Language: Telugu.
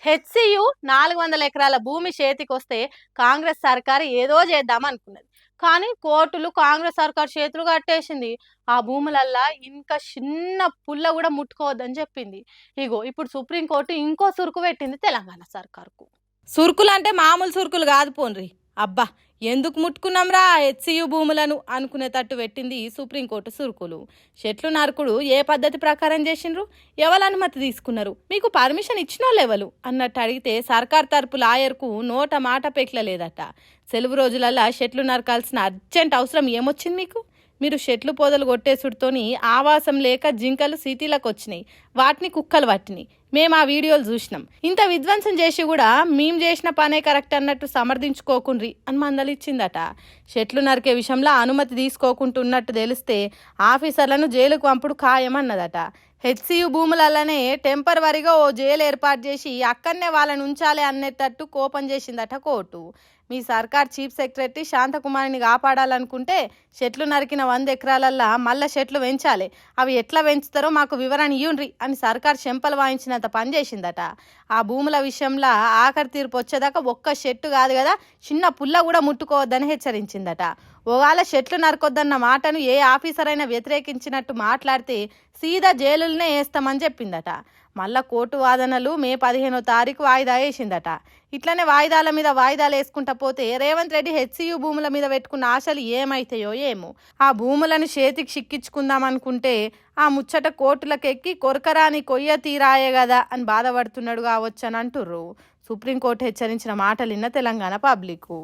హెచ్సియు 400 ఎకరాల భూమి చేతికొస్తే కాంగ్రెస్ సర్కారు ఏదో చేద్దాం అనుకున్నది. కానీ కోర్టులు కాంగ్రెస్ సర్కారు చేతులు కట్టేసింది. ఆ భూములల్లా ఇంకా చిన్న పుల్ల కూడా ముట్టుకోవద్దని చెప్పింది. ఇగో ఇప్పుడు సుప్రీంకోర్టు ఇంకో సురుకు పెట్టింది తెలంగాణ సర్కారుకు. సురుకులు అంటే మామూలు సురుకులు కాదు పోన్రి. అబ్బా ఎందుకు ముట్టుకున్నాంరా హెచ్సియు భూములను అనుకునేటట్టు పెట్టింది సుప్రీంకోర్టు సురుకులు. చెట్లు నరుకుడు ఏ పద్ధతి ప్రకారం చేసిండ్రు, ఎవరు అనుమతి తీసుకున్నారు, మీకు పర్మిషన్ ఇచ్చినో లెవలు అన్నట్టు అడిగితే సర్కార్ తరపు లాయర్కు నోట మాట పెక్లలేదట. సెలవు రోజులల్లా చెట్లు నరకాల్సిన అర్జెంట్ అవసరం ఏమొచ్చింది మీకు? మీరు చెట్లు పొదలు కొట్టేసుడుతోని ఆవాసం లేక జింకలు సిటీలకు వచ్చినాయి, వాటిని కుక్కలు పట్టినాయి. మేము ఆ వీడియోలు చూసినాం. ఇంత విధ్వంసం చేసి కూడా మేము చేసిన పనే కరెక్ట్ అన్నట్టు సమర్థించుకోకుండ్రి అని మందలిచ్చిందట. చెట్లు నరికే విషయంలో అనుమతి తీసుకోకుంటున్నట్టు తెలిస్తే ఆఫీసర్లను జైలుకు పంపుడు ఖాయమన్నదట. హెచ్సియు భూములల్లనే టెంపరవరీగా ఓ జైలు ఏర్పాటు చేసి అక్కడనే వాళ్ళని ఉంచాలి అనేటట్టు కోపం చేసిందట కోర్టు. మీ సర్కార్ చీఫ్ సెక్రటరీ శాంతకుమారిని కాపాడాలనుకుంటే చెట్లు నరికిన 100 ఎకరాలల్లా మళ్ళా చెట్లు పెంచాలి, అవి ఎట్లా పెంచుతారో మాకు వివరణ ఇయ్యుండ్రి అని సర్కార్ చెంపలు వాయించినంత పనిచేసిందట. ఆ భూముల విషయంలో ఆఖరి తీర్పు వచ్చేదాకా ఒక్క చెట్టు కాదు కదా, చిన్న పుల్ల కూడా ముట్టుకోవద్దని హెచ్చరించిందట. ఒకవేళ చెట్లు నరకొద్దన్న మాటను ఏ ఆఫీసర్ అయినా వ్యతిరేకించినట్టు మాట్లాడితే సీదా జైలులనే వేస్తామని చెప్పిందట. మళ్ళా కోర్టు వాదనలు మే 15వ తారీఖు వాయిదా వేసిందట. ఇట్లనే వాయిదాల మీద వాయిదాలు వేసుకుంటా పోతే రేవంత్ రెడ్డి హెచ్సియు భూముల మీద పెట్టుకున్న ఆశలు ఏమైతాయో ఏమో. ఆ భూములను చేతికి చిక్కించుకుందాం అనుకుంటే ఆ ముచ్చట కోర్టులకు ఎక్కి కొరకరాని కొయ్య తీరాయే కదా అని బాధపడుతున్నాడు కావచ్చని అంటుర్రు. సుప్రీంకోర్టు హెచ్చరించిన మాటలిన్న తెలంగాణ పబ్లిక్.